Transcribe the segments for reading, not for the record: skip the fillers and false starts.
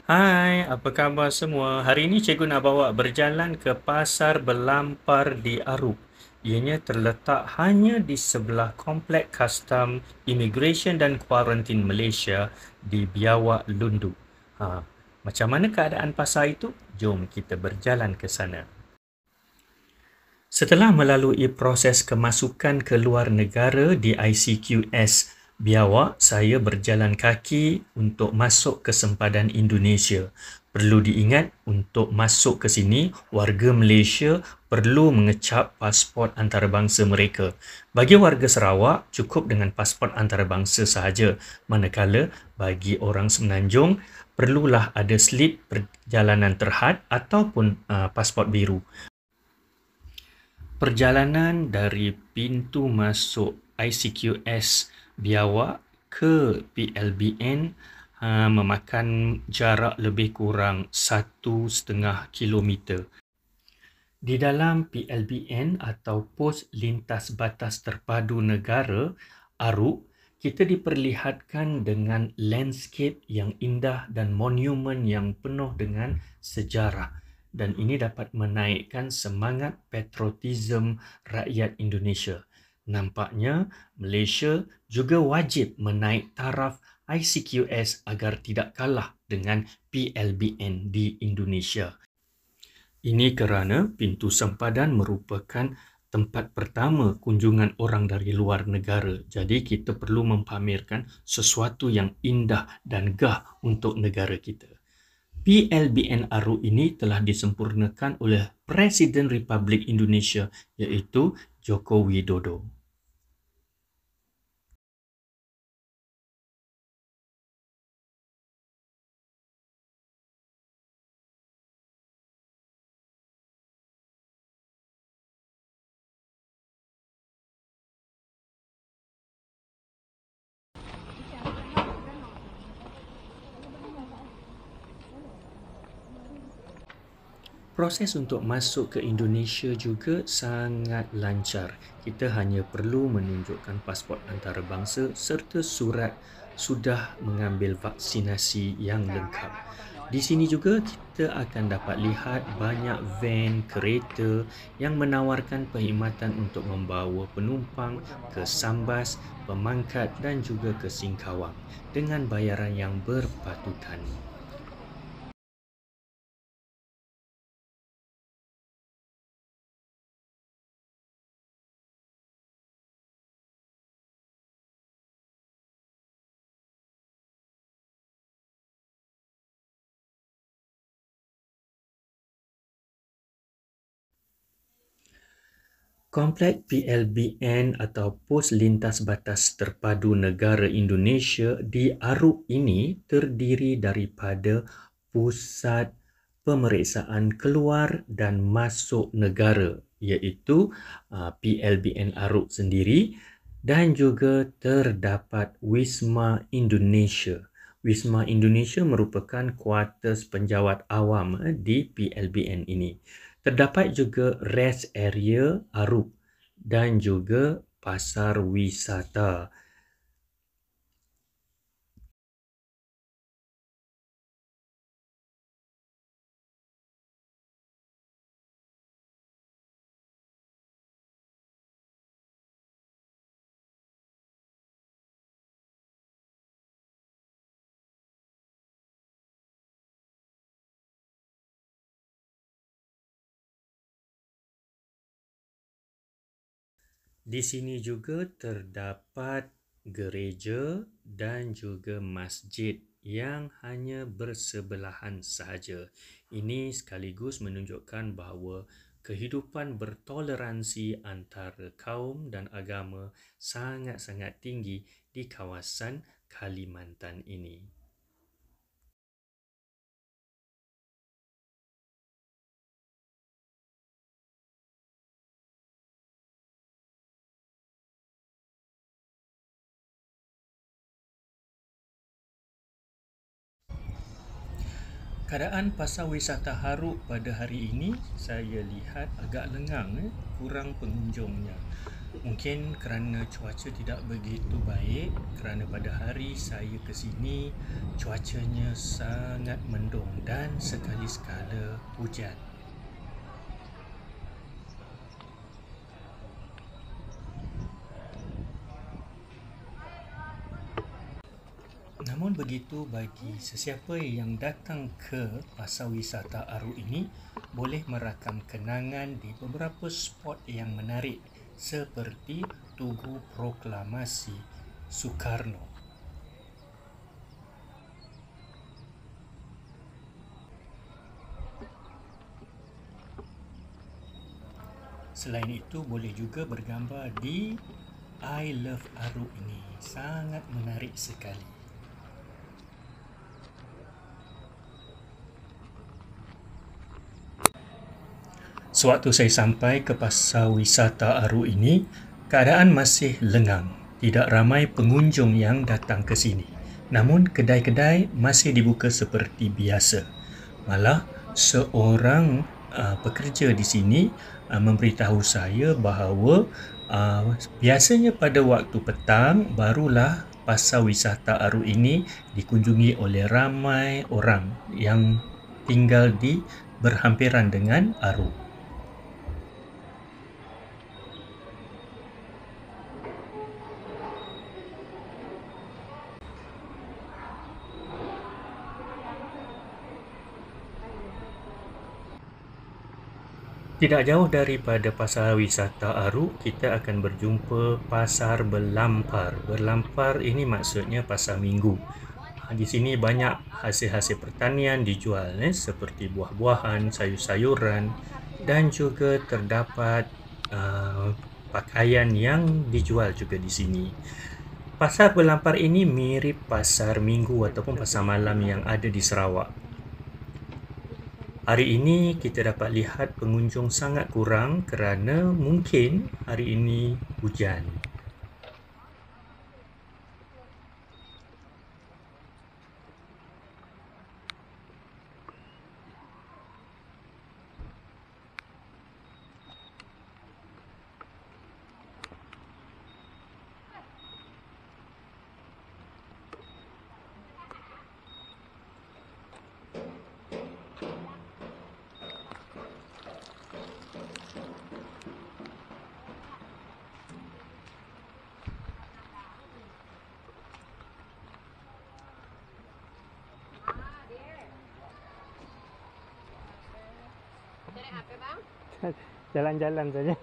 Hai, apa khabar semua? Hari ini cikgu nak bawa berjalan ke Pasar Belampar di Aruk. Ianya terletak hanya di sebelah Komplek Kastam, Immigration dan Kuarantin Malaysia di Biawak Lundu. Macam mana keadaan pasar itu? Jom kita berjalan ke sana. Setelah melalui proses kemasukan ke luar negara di ICQS Biawak, saya berjalan kaki untuk masuk ke sempadan Indonesia. Perlu diingat, untuk masuk ke sini, warga Malaysia perlu mengecap pasport antarabangsa mereka. Bagi warga Sarawak, cukup dengan pasport antarabangsa sahaja. Manakala, bagi orang Semenanjung, perlulah ada slip perjalanan terhad ataupun pasport biru. Perjalanan dari pintu masuk ICQS Biawak ke PLBN memakan jarak lebih kurang 1,5 kilometer. Di dalam PLBN atau Pos Lintas Batas Terpadu Negara, Aruk, kita diperlihatkan dengan landscape yang indah dan monumen yang penuh dengan sejarah. Dan ini dapat menaikkan semangat patriotisme rakyat Indonesia. Nampaknya Malaysia juga wajib menaik taraf ICQS agar tidak kalah dengan PLBN di Indonesia. Ini kerana pintu sempadan merupakan tempat pertama kunjungan orang dari luar negara. Jadi kita perlu mempamerkan sesuatu yang indah dan gah untuk negara kita. PLBN Aruk ini telah disempurnakan oleh Presiden Republik Indonesia iaitu Joko Widodo. Proses untuk masuk ke Indonesia juga sangat lancar. Kita hanya perlu menunjukkan pasport antarabangsa serta surat sudah mengambil vaksinasi yang lengkap. Di sini juga kita akan dapat lihat banyak van kereta yang menawarkan perkhidmatan untuk membawa penumpang ke Sambas, Pemangkat dan juga ke Singkawang dengan bayaran yang berpatutan. Komplek PLBN atau Pos Lintas Batas Terpadu Negara Indonesia di Aruk ini terdiri daripada pusat pemeriksaan keluar dan masuk negara iaitu PLBN Aruk sendiri dan juga terdapat Wisma Indonesia. Wisma Indonesia merupakan kuartus penjawat awam di PLBN ini. Terdapat juga rest area Aruk dan juga pasar wisata. Di sini juga terdapat gereja dan juga masjid yang hanya bersebelahan sahaja. Ini sekaligus menunjukkan bahawa kehidupan bertoleransi antara kaum dan agama sangat-sangat tinggi di kawasan Kalimantan ini. Keadaan pasar wisata Haruk pada hari ini saya lihat agak lengang, kurang pengunjungnya. Mungkin kerana cuaca tidak begitu baik, kerana pada hari saya ke sini cuacanya sangat mendung dan sekali-sekala hujan. Namun begitu, bagi sesiapa yang datang ke Pasar Wisata Aruk ini boleh merakam kenangan di beberapa spot yang menarik seperti Tugu Proklamasi Soekarno. Selain itu, boleh juga bergambar di I Love Aruk ini. Sangat menarik sekali. Sewaktu saya sampai ke Pasar Wisata Aruk ini, keadaan masih lengang. Tidak ramai pengunjung yang datang ke sini. Namun, kedai-kedai masih dibuka seperti biasa. Malah, seorang pekerja di sini memberitahu saya bahawa biasanya pada waktu petang barulah Pasar Wisata Aruk ini dikunjungi oleh ramai orang yang tinggal di berhampiran dengan Aruk. Tidak jauh daripada Pasar Wisata Aruk, kita akan berjumpa Pasar Berlampar. Berlampar ini maksudnya pasar minggu. Di sini banyak hasil-hasil pertanian dijual, seperti buah-buahan, sayur-sayuran dan juga terdapat pakaian yang dijual juga di sini. Pasar Berlampar ini mirip pasar minggu ataupun pasar malam yang ada di Sarawak. Hari ini kita dapat lihat pengunjung sangat kurang kerana mungkin hari ini hujan. Jalan-jalan saja.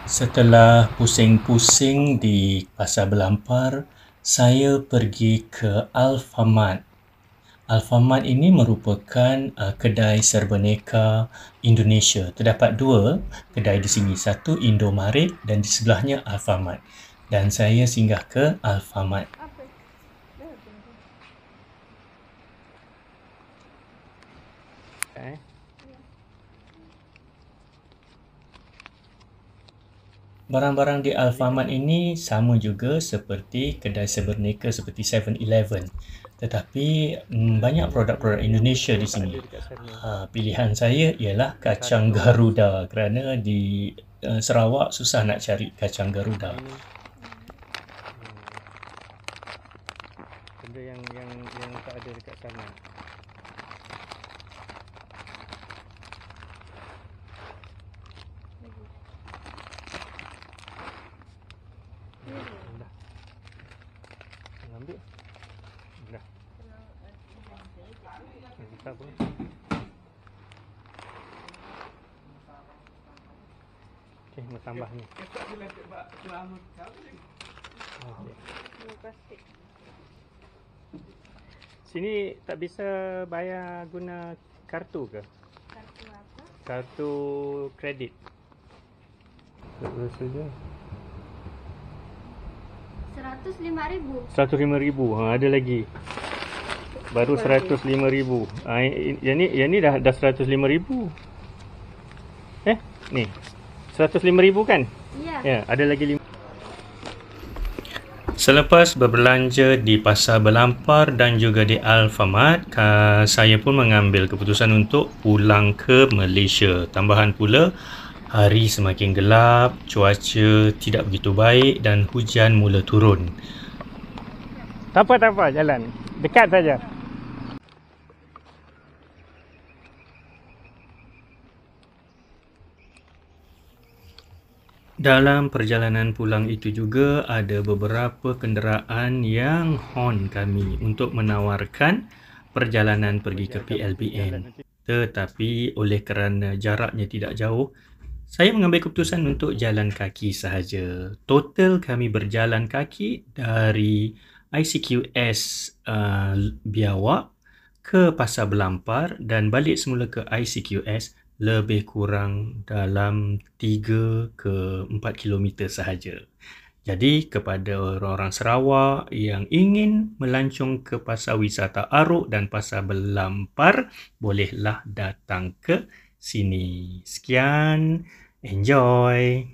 Setelah pusing-pusing di Pasar Berlampar, saya pergi ke Alfamart. Alfamart ini merupakan kedai serbaneka Indonesia. Terdapat dua kedai di sini, satu Indomaret dan di sebelahnya Alfamart. Dan saya singgah ke Alfamart. Barang-barang di Alfamart ini sama juga seperti kedai serbaneka seperti 7-Eleven. Tetapi banyak produk-produk Indonesia di sini. Pilihan saya ialah kacang Garuda kerana di Sarawak susah nak cari kacang Garuda. Benda yang tak ada dekat sana. tak apa. Okey, mau tambah ni. Plastik. Sini tak bisa bayar guna kartu ke? Kartu apa? Kartu kredit. Berapa saja? 105.000. 105,000. Ha, ada lagi. Baru 105,000. Yang ni dah 105,000. Ni. 105,000 kan? Ya. Ya, ada lagi 5. Selepas berbelanja di Pasar Belampar dan juga di Alfamart, saya pun mengambil keputusan untuk pulang ke Malaysia. Tambahan pula, hari semakin gelap, cuaca tidak begitu baik dan hujan mula turun. Tak apa, jalan. Dekat saja. Dalam perjalanan pulang itu juga ada beberapa kenderaan yang horn kami untuk menawarkan perjalanan pergi ke PLBN. Tetapi oleh kerana jaraknya tidak jauh, saya mengambil keputusan untuk jalan kaki sahaja. Total kami berjalan kaki dari ICQS Biawak ke Pasar Belampar dan balik semula ke ICQS lebih kurang dalam 3 ke 4 kilometer sahaja. Jadi kepada orang-orang Sarawak yang ingin melancong ke Pasar Wisata Aruk dan Pasar Belampar, bolehlah datang ke sini. Sekian, enjoy!